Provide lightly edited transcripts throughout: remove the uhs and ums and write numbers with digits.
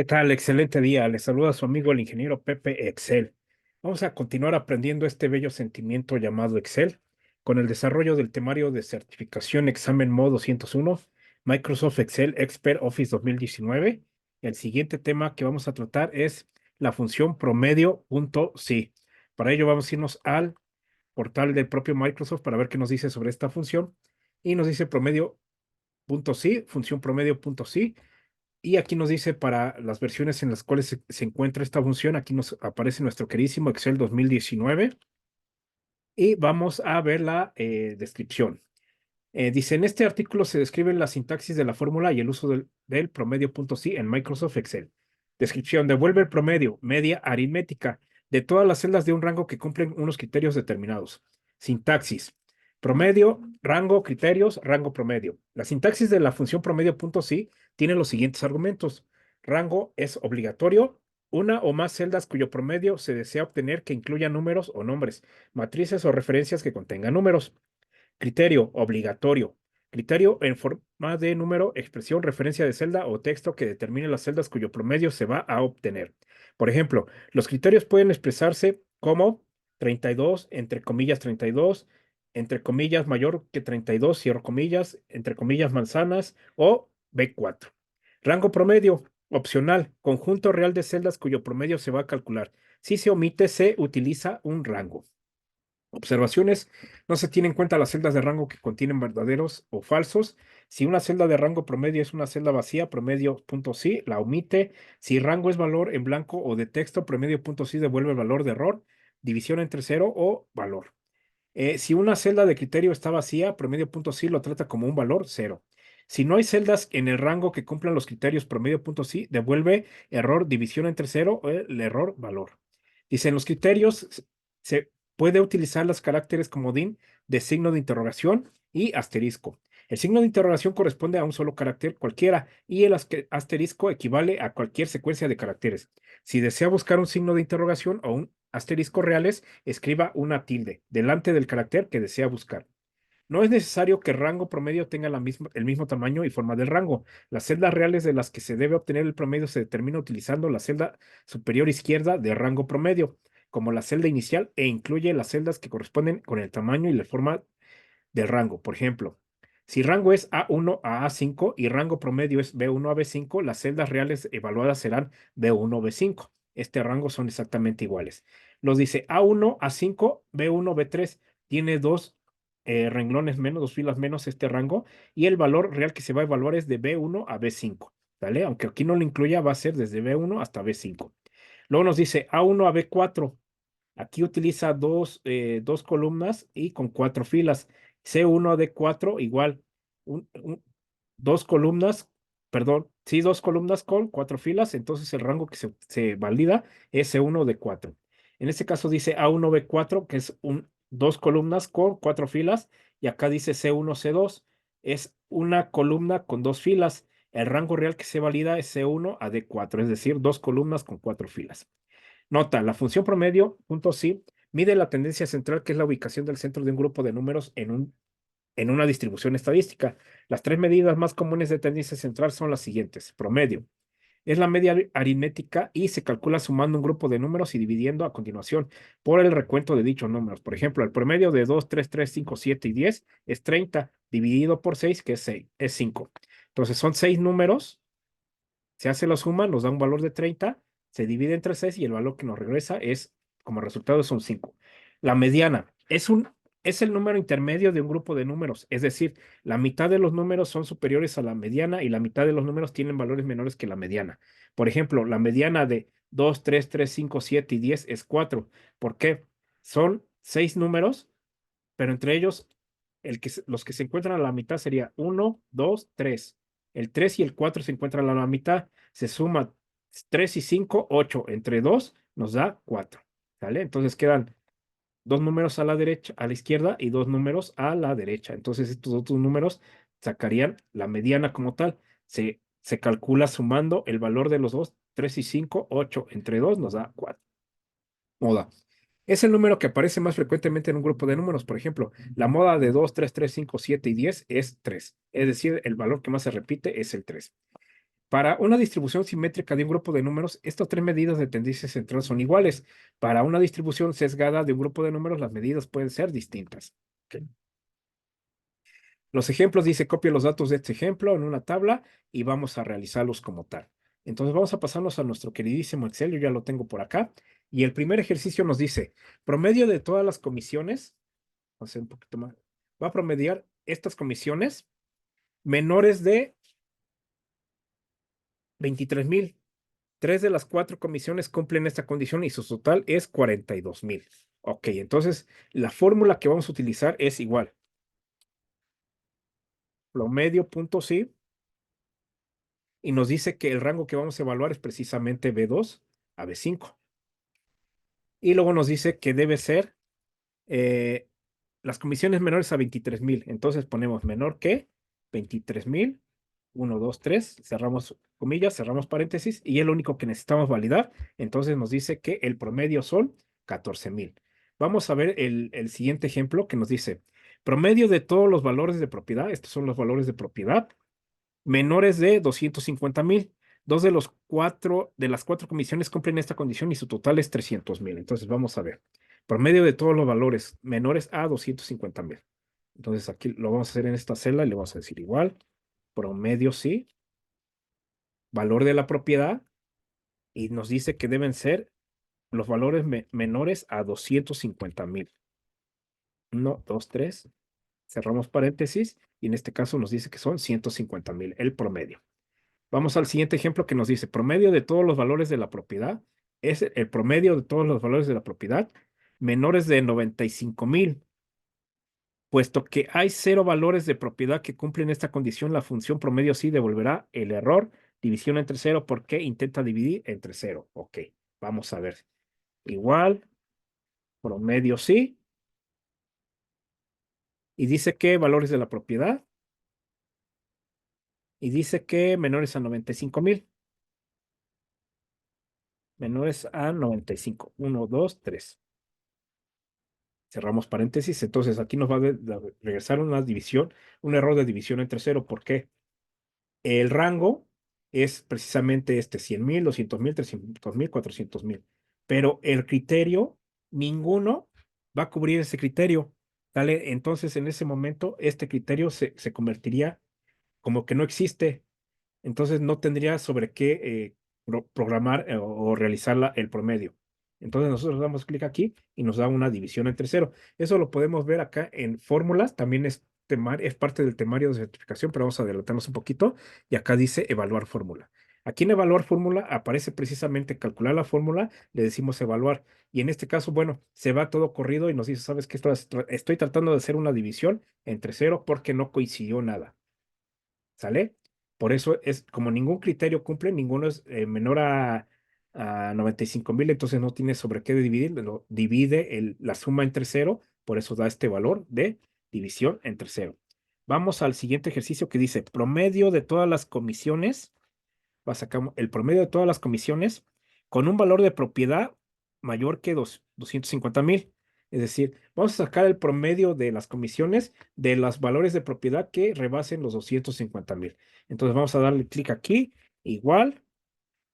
¿Qué tal? Excelente día. Les saluda su amigo el ingeniero Pepe Excel. Vamos a continuar aprendiendo este bello sentimiento llamado Excel con el desarrollo del temario de certificación examen modo 201 Microsoft Excel Expert Office 2019. El siguiente tema que vamos a tratar es la función promedio.si. Para ello vamos a irnos al portal del propio Microsoft para ver qué nos dice sobre esta función. Y nos dice promedio.si, función promedio.si. Y aquí nos dice para las versiones en las cuales se encuentra esta función, aquí nos aparece nuestro queridísimo Excel 2019 y vamos a ver la descripción. Dice, en este artículo se describe la sintaxis de la fórmula y el uso del promedio.si en Microsoft Excel. Descripción, devuelve el promedio, media aritmética, de todas las celdas de un rango que cumplen unos criterios determinados. Sintaxis, promedio, rango, criterios, rango promedio. La sintaxis de la función promedio.si tiene los siguientes argumentos. Rango es obligatorio, una o más celdas cuyo promedio se desea obtener que incluyan números o nombres, matrices o referencias que contengan números. Criterio obligatorio. Criterio en forma de número, expresión, referencia de celda o texto que determine las celdas cuyo promedio se va a obtener. Por ejemplo, los criterios pueden expresarse como 32, entre comillas 32, entre comillas mayor que 32, cierro comillas, entre comillas manzanas o B4. Rango promedio, opcional, conjunto real de celdas cuyo promedio se va a calcular. Si se omite, se utiliza un rango. Observaciones. No se tienen en cuenta las celdas de rango que contienen verdaderos o falsos. Si una celda de rango promedio es una celda vacía, promedio.si la omite. Si rango es valor en blanco o de texto, promedio.si devuelve el valor de error, división entre cero o valor. Si una celda de criterio está vacía, promedio.si lo trata como un valor cero. Si no hay celdas en el rango que cumplan los criterios promedio.si, devuelve error división entre cero o el error valor. Dice, en los criterios se puede utilizar los caracteres comodín de signo de interrogación y asterisco. El signo de interrogación corresponde a un solo carácter cualquiera y el asterisco equivale a cualquier secuencia de caracteres. Si desea buscar un signo de interrogación o un asterisco reales, escriba una tilde delante del carácter que desea buscar. No es necesario que el rango promedio tenga el mismo tamaño y forma del rango. Las celdas reales de las que se debe obtener el promedio se determina utilizando la celda superior izquierda de rango promedio como la celda inicial e incluye las celdas que corresponden con el tamaño y la forma del rango. Por ejemplo, si rango es A1 a A5 y rango promedio es B1 a B5, las celdas reales evaluadas serán B1 a B5. Este rango son exactamente iguales. Los dice A1 A5, B1 B3. Tiene dos renglones menos, dos filas menos este rango y el valor real que se va a evaluar es de B1 a B5. ¿Vale? Aunque aquí no lo incluya, va a ser desde B1 hasta B5. Luego nos dice A1 a B4. Aquí utiliza dos columnas y con cuatro filas. C1 de 4 igual. Dos columnas, perdón, sí, dos columnas con cuatro filas. Entonces el rango que se valida es C1 de 4. En este caso dice A1B4, que es dos columnas con cuatro filas. Y acá dice C1C2, es una columna con dos filas. El rango real que se valida es C1 a D4, es decir, dos columnas con cuatro filas. Nota, la función promedio, punto sí, mide la tendencia central, que es la ubicación del centro de un grupo de números en una distribución estadística. Las tres medidas más comunes de tendencia central son las siguientes. Promedio. Es la media aritmética y se calcula sumando un grupo de números y dividiendo a continuación por el recuento de dichos números. Por ejemplo, el promedio de 2, 3, 3, 5, 7 y 10 es 30 dividido por 6, que es 6, es 5. Entonces son 6 números, se hace la suma, nos da un valor de 30, se divide entre 6 y el valor que nos regresa es, como resultado, son 5. La mediana es el número intermedio de un grupo de números, es decir, la mitad de los números son superiores a la mediana y la mitad de los números tienen valores menores que la mediana. Por ejemplo, la mediana de 2, 3, 3, 5, 7 y 10 es 4. ¿Por qué? Son 6 números, pero entre ellos los que se encuentran a la mitad sería uno, 2, 3. El 3 y el 4 se encuentran a la mitad. Se suma 3 y 5, 8. Entre 2 nos da 4. ¿Sale? Entonces quedan dos números a la derecha, a la izquierda y dos números a la derecha. Entonces estos otros números sacarían la mediana como tal. Se calcula sumando el valor de los dos, 3 y 5, 8. Entre 2 nos da 4. Moda. Es el número que aparece más frecuentemente en un grupo de números. Por ejemplo, la moda de 2, 3, 3, 5, 7 y 10 es 3. Es decir, el valor que más se repite es el 3. Para una distribución simétrica de un grupo de números, estas tres medidas de tendencia central son iguales. Para una distribución sesgada de un grupo de números, las medidas pueden ser distintas. Ok. Los ejemplos dice, copia los datos de este ejemplo en una tabla y vamos a realizarlos como tal. Entonces vamos a pasarnos a nuestro queridísimo Excel, yo ya lo tengo por acá. Y el primer ejercicio nos dice, promedio de todas las comisiones, vamos a hacer un poquito más, va a promediar estas comisiones menores de 23,000. Tres de las cuatro comisiones cumplen esta condición y su total es 42,000. Ok, entonces la fórmula que vamos a utilizar es igual. Promedio punto sí. Y nos dice que el rango que vamos a evaluar es precisamente B2 a B5. Y luego nos dice que debe ser eh, las comisiones menores a 23,000. Entonces ponemos menor que 23,000. 1, 2, 3, cerramos comillas, cerramos paréntesis y es lo único que necesitamos validar. Entonces nos dice que el promedio son 14,000. Vamos a ver el siguiente ejemplo que nos dice promedio de todos los valores de propiedad. Estos son los valores de propiedad menores de 250,000. Dos de las cuatro comisiones cumplen esta condición y su total es 300,000. Entonces vamos a ver. Promedio de todos los valores menores a 250,000. Entonces aquí lo vamos a hacer en esta celda y le vamos a decir igual. Promedio sí. Valor de la propiedad. Y nos dice que deben ser los valores menores a 250,000. 1, 2, 3. Cerramos paréntesis. Y en este caso nos dice que son 150,000 el promedio. Vamos al siguiente ejemplo que nos dice promedio de todos los valores de la propiedad. Es el promedio de todos los valores de la propiedad menores de 95,000. Puesto que hay cero valores de propiedad que cumplen esta condición, la función promedio sí devolverá el error división entre cero porque intenta dividir entre cero. Ok, vamos a ver. Igual, promedio sí. Y dice que valores de la propiedad. Y dice que menores a 95,000. Menores a 95. 1, 2, 3. Cerramos paréntesis. Entonces aquí nos va a regresar una división, un error de división entre cero. ¿Por qué? El rango es precisamente este 100,000, 200,000, 300,000, 400,000. Pero el criterio, ninguno va a cubrir ese criterio. ¿Vale? Entonces en ese momento este criterio se convertiría como que no existe. Entonces no tendría sobre qué programar o realizar el promedio. Entonces nosotros damos clic aquí y nos da una división entre cero. Eso lo podemos ver acá en fórmulas, también es parte del temario de certificación, pero vamos a adelantarnos un poquito. Y acá dice evaluar fórmula. Aquí en evaluar fórmula aparece precisamente calcular la fórmula, le decimos evaluar. Y en este caso, bueno, se va todo corrido y nos dice, ¿sabes qué? Estoy tratando de hacer una división entre cero porque no coincidió nada. ¿Sale? Por eso es como ningún criterio cumple, ninguno es menor a 95,000, entonces no tiene sobre qué dividir, divide la suma entre cero, por eso da este valor de división entre cero. Vamos al siguiente ejercicio que dice promedio de todas las comisiones, va a sacar el promedio de todas las comisiones con un valor de propiedad mayor que 250,000. Es decir, vamos a sacar el promedio de las comisiones de los valores de propiedad que rebasen los 250,000. Entonces vamos a darle clic aquí, igual,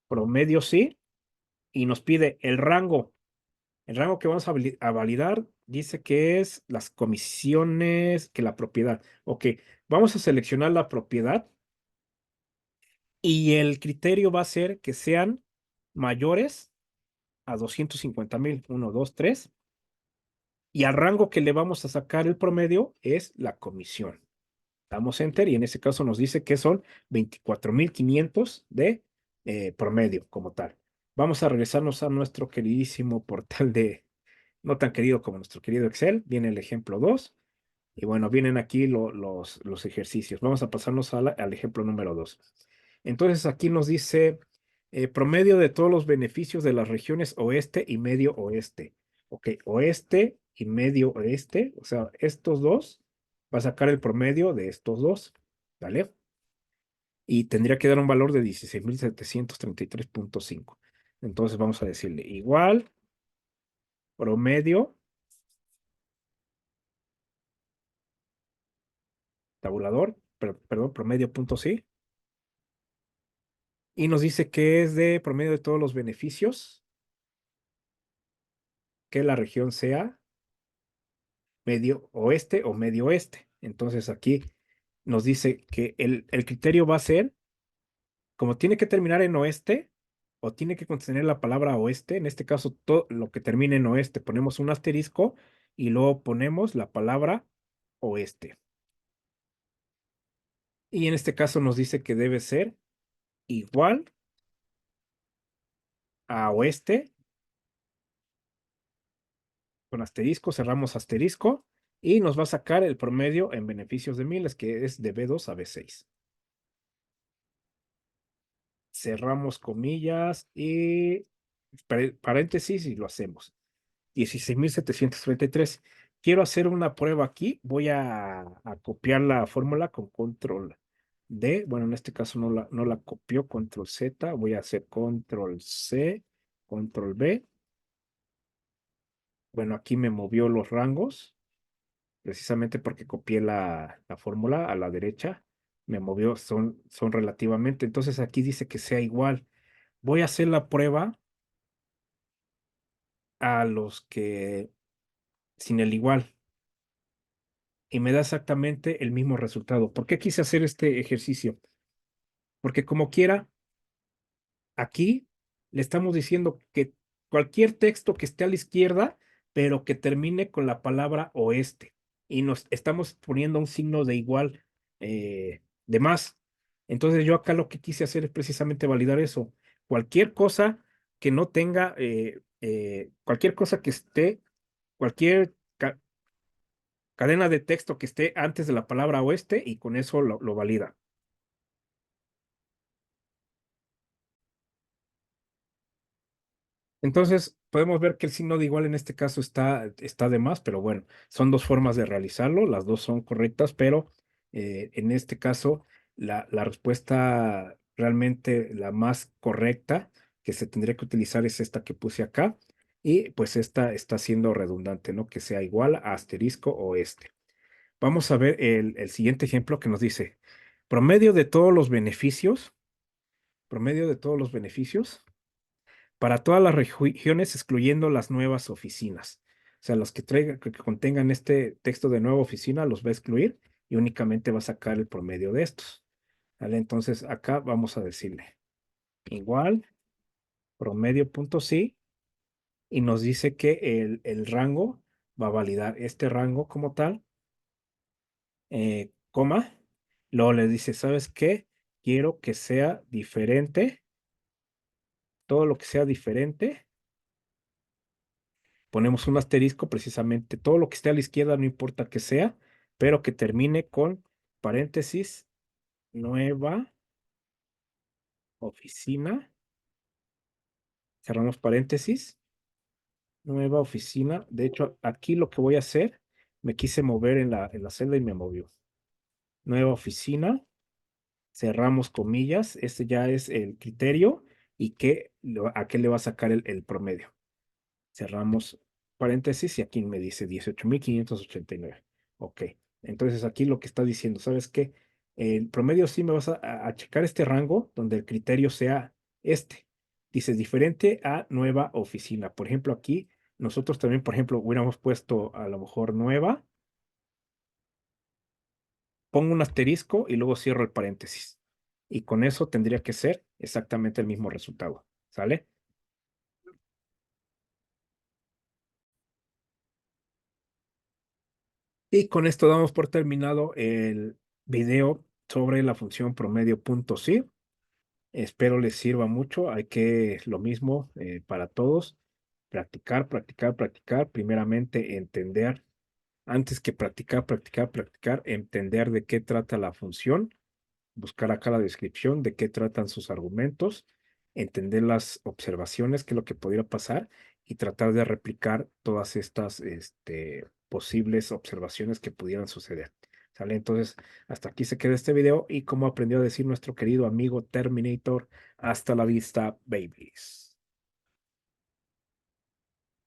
promedio sí, y nos pide el rango. El rango que vamos a validar dice que es las comisiones que la propiedad. Ok, vamos a seleccionar la propiedad y el criterio va a ser que sean mayores a 250,000. 1, 2, 3. Y al rango que le vamos a sacar el promedio es la comisión. Damos enter y en ese caso nos dice que son 24,500 de promedio como tal. Vamos a regresarnos a nuestro queridísimo portal no tan querido como nuestro querido Excel. Viene el ejemplo 2 y bueno, vienen aquí los ejercicios. Vamos a pasarnos al ejemplo número 2. Entonces aquí nos dice promedio de todos los beneficios de las regiones oeste y medio oeste. Ok, oeste y medio oeste, o sea, estos dos, va a sacar el promedio de estos dos, ¿vale? Y tendría que dar un valor de 16,733,5. Entonces vamos a decirle igual, promedio, tabulador, perdón, promedio punto sí, Y nos dice que es de promedio de todos los beneficios, que la región sea medio oeste o medio oeste. Entonces aquí nos dice que el criterio va a ser, como tiene que terminar en oeste, o tiene que contener la palabra oeste, en este caso todo lo que termine en oeste, ponemos un asterisco y luego ponemos la palabra oeste. Y en este caso nos dice que debe ser igual a oeste, con asterisco, cerramos asterisco, y nos va a sacar el promedio en beneficios de miles, que es de B2 a B6. Cerramos comillas y paréntesis y lo hacemos. 16,733. Quiero hacer una prueba aquí. Voy a copiar la fórmula con control D. Bueno, en este caso no la copió, control Z. Voy a hacer control C, control B. Bueno, aquí me movió los rangos, precisamente porque copié la fórmula a la derecha. Me movió, son relativamente. Entonces aquí dice que sea igual. Voy a hacer la prueba a los que sin el igual y me da exactamente el mismo resultado. ¿Por qué quise hacer este ejercicio? Porque como quiera, aquí le estamos diciendo que cualquier texto que esté a la izquierda, pero que termine con la palabra oeste, y nos estamos poniendo un signo de igual, de más. Entonces yo acá lo que quise hacer es precisamente validar eso. Cualquier cosa que no tenga, cualquier cosa que esté, cualquier cadena de texto que esté antes de la palabra oeste, y con eso lo valida. Entonces, podemos ver que el signo de igual en este caso está de más, pero bueno, son dos formas de realizarlo, las dos son correctas, pero en este caso la respuesta realmente la más correcta que se tendría que utilizar es esta que puse acá, y pues esta está siendo redundante, ¿no? Que sea igual a asterisco o este. Vamos a ver el siguiente ejemplo que nos dice, promedio de todos los beneficios, promedio de todos los beneficios para todas las regiones, excluyendo las nuevas oficinas. O sea, los que traigan, que contengan este texto de nueva oficina, los va a excluir y únicamente va a sacar el promedio de estos. ¿Vale? Entonces, acá vamos a decirle igual, promedio.sí, y nos dice que el rango va a validar este rango como tal, coma. Luego le dice, ¿sabes qué? Quiero que sea diferente, todo lo que sea diferente. Ponemos un asterisco, precisamente todo lo que esté a la izquierda, no importa que sea, pero que termine con paréntesis, nueva oficina, cerramos paréntesis, nueva oficina. De hecho, aquí lo que voy a hacer, me quise mover en la celda y me movió. Nueva oficina, cerramos comillas, este ya es el criterio, y a qué le va a sacar el promedio. Cerramos paréntesis y aquí me dice 18,589. Ok, entonces aquí lo que está diciendo, ¿sabes qué? El promedio sí me vas a checar este rango donde el criterio sea este. Dice diferente a nueva oficina. Por ejemplo, aquí nosotros también, por ejemplo, hubiéramos puesto a lo mejor nueva, pongo un asterisco y luego cierro el paréntesis. Y con eso tendría que ser exactamente el mismo resultado. ¿Sale? Y con esto damos por terminado el video sobre la función promedio.sí. Espero les sirva mucho. Hay que, lo mismo para todos, practicar, practicar, practicar. Primeramente, entender, antes que practicar, practicar, practicar, entender de qué trata la función, buscar acá la descripción de qué tratan sus argumentos, entender las observaciones, qué es lo que podría pasar, y tratar de replicar todas estas posibles observaciones que pudieran suceder. ¿Sale? Entonces, hasta aquí se queda este video, y como aprendió a decir nuestro querido amigo Terminator, hasta la vista, babies.